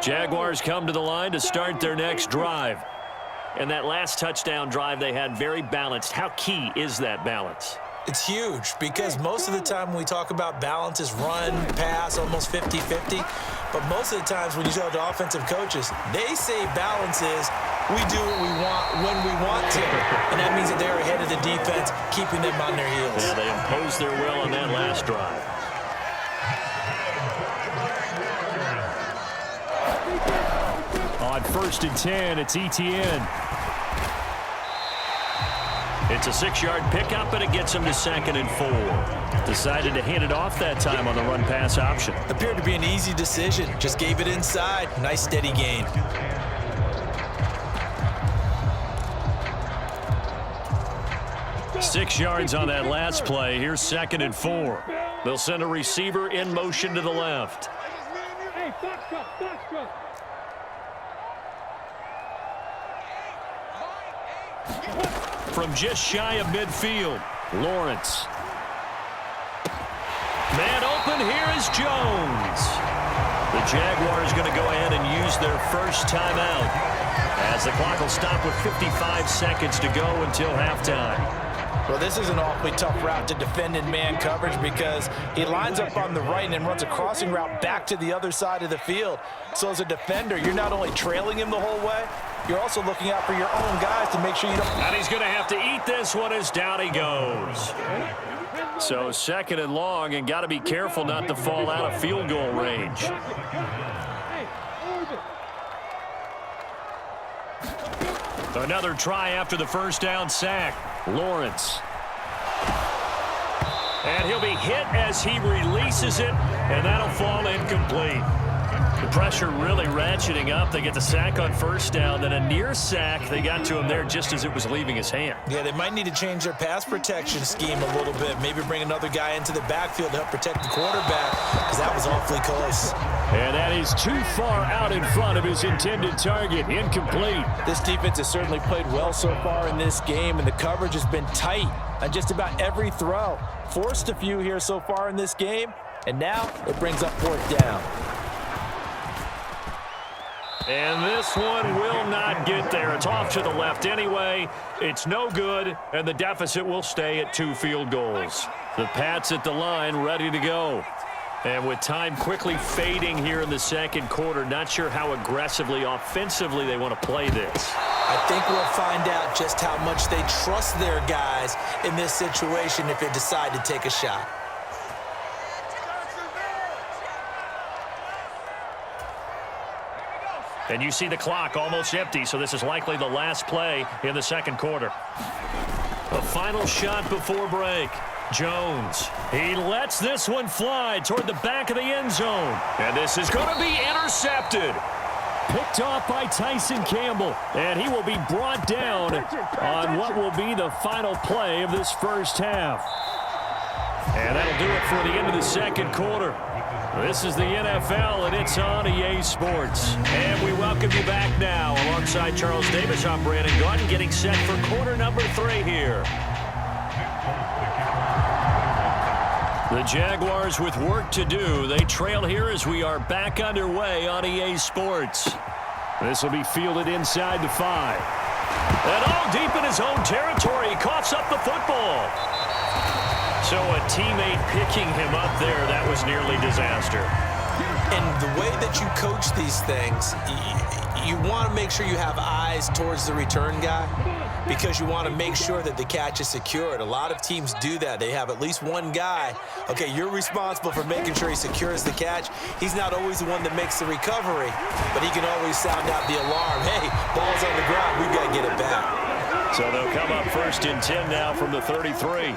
Jaguars come to the line to start their next drive. And that last touchdown drive they had very balanced. How key is that balance? It's huge because most of the time when we talk about balance is run, pass, almost 50-50. But most of the times when you talk to offensive coaches, they say balance is we do what we want when we want to. And that means that they're ahead of the defense, keeping them on their heels. Yeah, they imposed their will on that last drive. On 1st and 10, it's ETN. It's a 6-yard pickup, and it gets him to 2nd and 4. Decided to hand it off that time on the run-pass option. Appeared to be an easy decision. Just gave it inside. Nice, steady gain. Six yards on that last play. Here's 2nd and 4. They'll send a receiver in motion to the left. From just shy of midfield, Lawrence. Man open, here is Jones. The Jaguars going to go ahead and use their first timeout as the clock will stop with 55 seconds to go until halftime. Well, this is an awfully tough route to defend in man coverage because he lines up on the right and then runs a crossing route back to the other side of the field. So as a defender, you're not only trailing him the whole way, you're also looking out for your own guys to make sure you don't... And he's going to have to eat this one as down he goes. So 2nd and long, and got to be careful not to fall out of field goal range. Another try after the first down sack. Lawrence. And he'll be hit as he releases it, and that'll fall incomplete. The pressure really ratcheting up. They get the sack on first down, then a near sack. They got to him there just as it was leaving his hand. Yeah, they might need to change their pass protection scheme a little bit. Maybe bring another guy into the backfield to help protect the quarterback, because that was awfully close. And that is too far out in front of his intended target. Incomplete. This defense has certainly played well so far in this game, and the coverage has been tight on just about every throw. Forced a few here so far in this game, and now it brings up 4th down. And this one will not get there. It's off to the left anyway. It's no good, and the deficit will stay at 2 field goals. The Pats at the line ready to go. And with time quickly fading here in the 2nd quarter, not sure how aggressively, offensively they want to play this. I think we'll find out just how much they trust their guys in this situation if they decide to take a shot. And you see the clock almost empty, so this is likely the last play in the 2nd quarter. A final shot before break. Jones. He lets this one fly toward the back of the end zone. And this is going to be intercepted. Picked off by Tyson Campbell. And he will be brought down on what will be the final play of this first half. And that'll do it for the end of the 2nd quarter. This is the NFL, and it's on EA Sports. And we welcome you back now. Alongside Charles Davis, I'm Brandon Gordon, getting set for quarter number 3 here. The Jaguars with work to do. They trail here as we are back underway on EA Sports. This will be fielded inside the 5. And all deep in his own territory, he coughs up the football. So a teammate picking him up there, that was nearly disaster. And the way that you coach these things, you want to make sure you have eyes towards the return guy because you want to make sure that the catch is secured. A lot of teams do that. They have at least one guy. Okay, you're responsible for making sure he secures the catch. He's not always the one that makes the recovery, but he can always sound out the alarm. Hey, ball's on the ground. We've got to get it back. So they'll come up 1st and 10 now from the 33.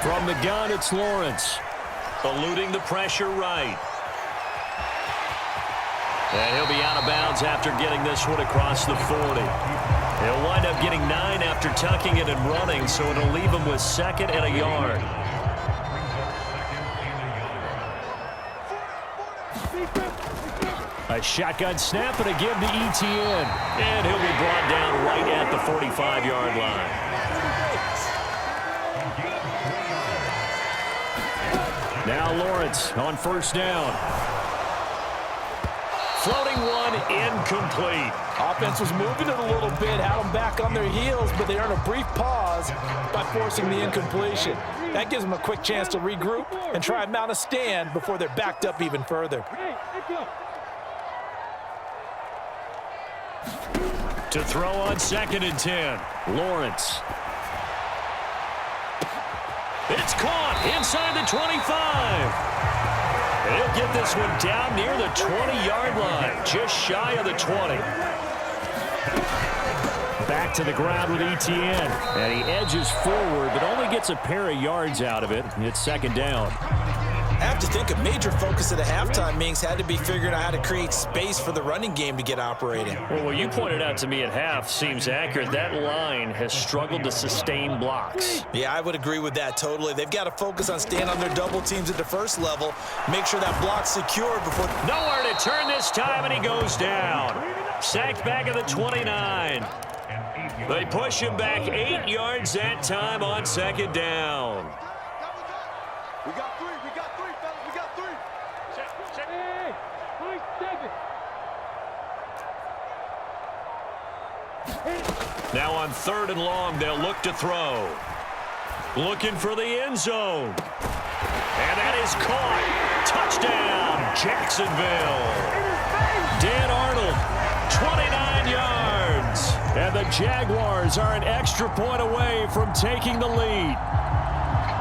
From the gun, it's Lawrence. Eluding the pressure right. And he'll be out of bounds after getting this one across the 40. He'll wind up getting 9 after tucking it and running, so it'll leave him with 2nd and a yard. A shotgun snap and a give to ETN. And he'll be brought down right at the 45-yard line. Now Lawrence on 1st down. floating one incomplete. Offense was moving it a little bit, had them back on their heels, but they earned a brief pause by forcing the incompletion. That gives them a quick chance to regroup and try and mount a stand before they're backed up even further. To throw on 2nd and 10. Lawrence. It's caught inside the 25. He'll get this one down near the 20-yard line, just shy of the 20. Back to the ground with Etienne. And he edges forward, but only gets a pair of yards out of it. It's 2nd down. I have to think a major focus of the halftime meetings had to be figuring out how to create space for the running game to get operating. Well, what you pointed out to me at half seems accurate. That line has struggled to sustain blocks. Yeah, I would agree with that totally. They've got to focus on staying on their double teams at the first level, make sure that block's secure before... Nowhere to turn this time, and he goes down. Sacked back at the 29. They push him back 8 yards that time on 2nd down. We got three, fellas, we got three. Check. Hey, 7. Now on 3rd and long, they'll look to throw. Looking for the end zone. And that is caught. Touchdown, Jacksonville. Dan Arnold, 29 yards. And the Jaguars are an extra point away from taking the lead.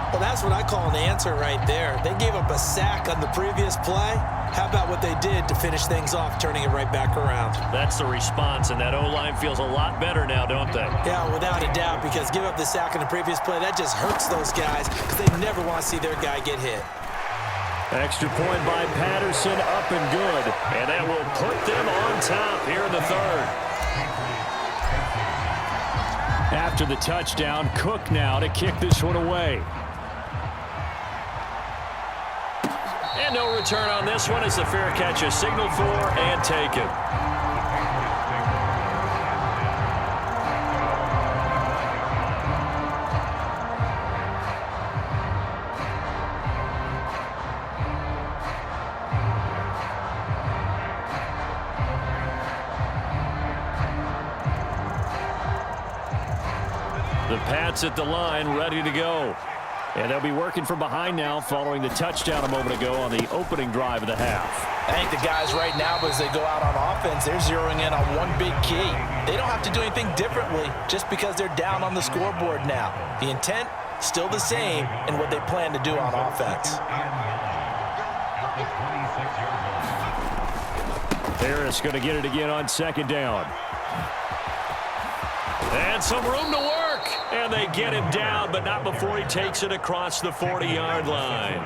Well, that's what I call an answer right there. They gave up a sack on the previous play. How about what they did to finish things off, turning it right back around? That's the response, and that O-line feels a lot better now, don't they? Yeah, without a doubt, because give up the sack on the previous play, that just hurts those guys because they never want to see their guy get hit. Extra point by Patterson, up and good. And that will put them on top here in the 3rd. After the touchdown, Cook now to kick this one away. And no return on this one as the fair catch is signaled for and taken. The Pats at the line, ready to go. And they'll be working from behind now following the touchdown a moment ago on the opening drive of the half. I think the guys right now, as they go out on offense, they're zeroing in on one big key. They don't have to do anything differently just because they're down on the scoreboard now. The intent, still the same in what they plan to do on offense. Harris going to get it again on 2nd down. And some room to work. And they get him down, but not before he takes it across the 40-yard line.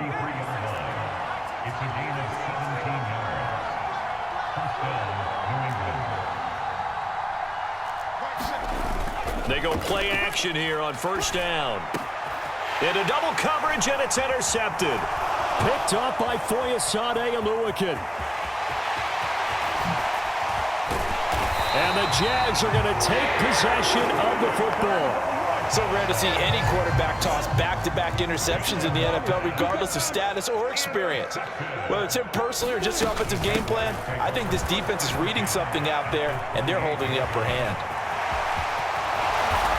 They go play action here on 1st down. Into double coverage, and it's intercepted. Picked up by Foyesade Oluwakin. And the Jags are going to take possession of the football. So rare to see any quarterback toss back-to-back interceptions in the NFL, regardless of status or experience. Whether it's him personally or just the offensive game plan, I think this defense is reading something out there, and they're holding the upper hand.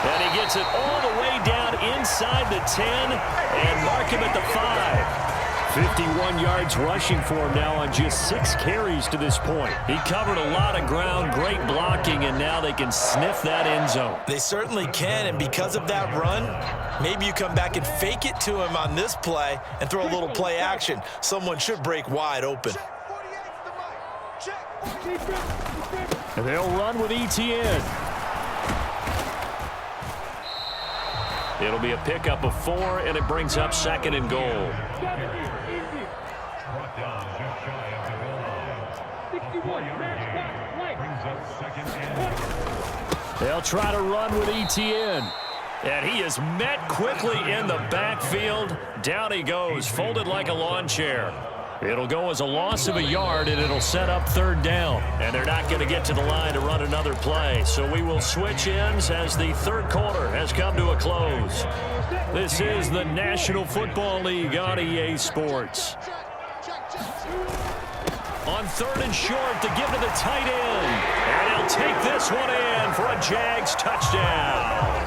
And he gets it all the way down inside the 10 and mark him at the 5. 51 yards rushing for him now on just 6 carries to this point. He covered a lot of ground, great blocking, and now they can sniff that end zone. They certainly can, and because of that run, maybe you come back and fake it to him on this play and throw a little play action. Someone should break wide open. And they'll run with Etienne. It'll be a pickup of 4, and it brings up 2nd and goal. They'll try to run with Etienne. And he is met quickly in the backfield. Down he goes, folded like a lawn chair. It'll go as a loss of a yard, and it'll set up 3rd down. And they're not going to get to the line to run another play. So we will switch ends as the 3rd quarter has come to a close. This is the National Football League on EA Sports. On 3rd and short to give to the tight end. And he'll take this one in for a Jags touchdown.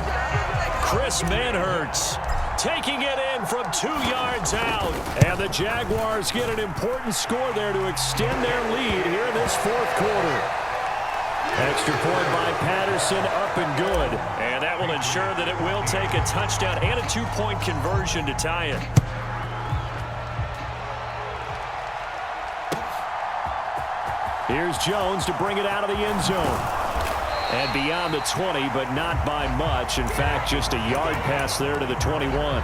Chris Manhertz taking it in from 2 yards out. And the Jaguars get an important score there to extend their lead here in this 4th quarter. Extra point by Patterson, up and good. And that will ensure that it will take a touchdown and a 2-point conversion to tie it. Here's Jones to bring it out of the end zone. And beyond the 20, but not by much. In fact, just a yard pass there to the 21.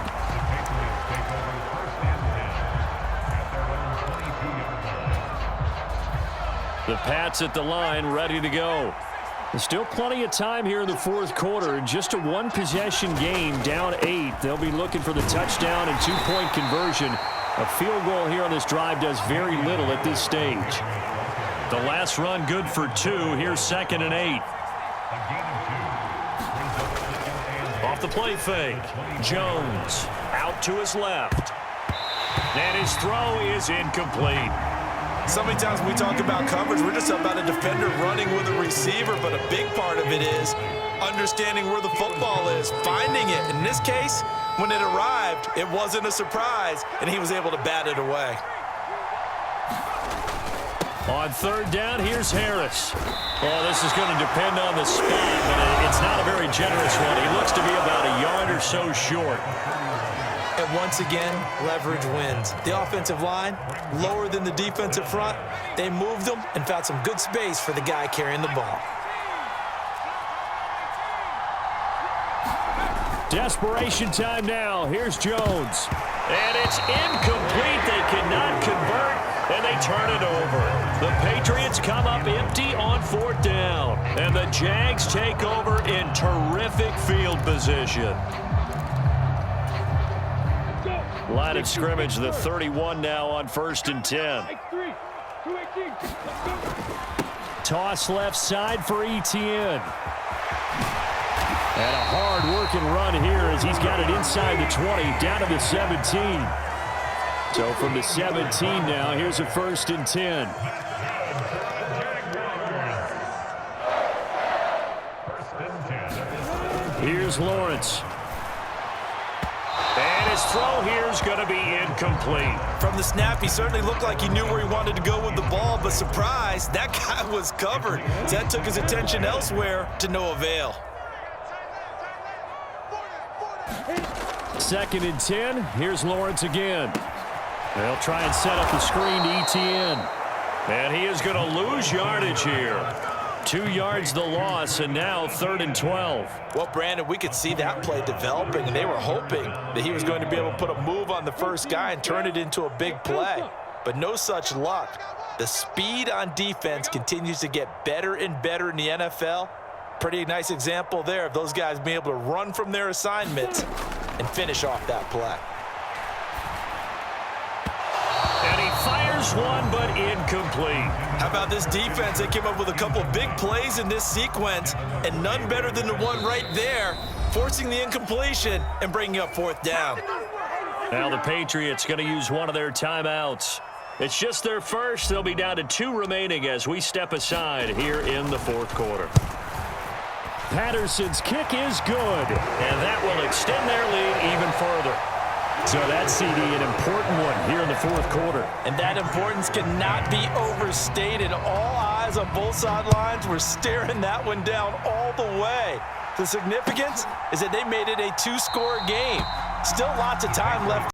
The Pats at the line, ready to go. There's still plenty of time here in the 4th quarter. Just a 1-possession game, down 8. They'll be looking for the touchdown and 2-point conversion. A field goal here on this drive does very little at this stage. The last run good for 2. Here's 2nd and 8. Off the play fake. Jones out to his left. And his throw is incomplete. So many times when we talk about coverage, we're just about a defender running with a receiver, but a big part of it is understanding where the football is, finding it. In this case, when it arrived, it wasn't a surprise, and he was able to bat it away. On 3rd down, here's Harris. Oh, this is going to depend on the spot, but it's not a very generous one. He looks to be about a yard or so short. And once again, leverage wins. The offensive line, lower than the defensive front. They moved them and found some good space for the guy carrying the ball. Desperation time now. Here's Jones. And it's incomplete. They cannot convert, and they turn it over. The Patriots come up empty on 4th down. And the Jags take over in terrific field position. Line of scrimmage, the 31 now on 1st and 10. Toss left side for Etienne. And a hard-working run here as he's got it inside the 20, down to the 17. So from the 17 now, here's a 1st and 10. Here's Lawrence. And his throw here is going to be incomplete. From the snap, he certainly looked like he knew where he wanted to go with the ball, but surprise, that guy was covered. So that took his attention elsewhere to no avail. 2nd and 10. Here's Lawrence again. They'll try and set up the screen to Etienne. And he is going to lose yardage here. 2 yards the loss, and now 3rd and 12. Well, Brandon, we could see that play developing, and they were hoping that he was going to be able to put a move on the first guy and turn it into a big play. But no such luck. The speed on defense continues to get better and better in the NFL. Pretty nice example there of those guys being able to run from their assignments and finish off that play. And he fires one, but incomplete. How about this defense? They came up with a couple big plays in this sequence, and none better than the one right there, forcing the incompletion and bringing up 4th down. Now the Patriots going to use one of their timeouts. It's just their first. They'll be down to 2 remaining as we step aside here in the 4th quarter. Patterson's kick is good, and that will extend their lead even further. So that's, CD, an important one here in the 4th quarter. And that importance cannot be overstated. All eyes on both sidelines were staring that one down all the way. The significance is that they made it a 2-score game. Still lots of time left.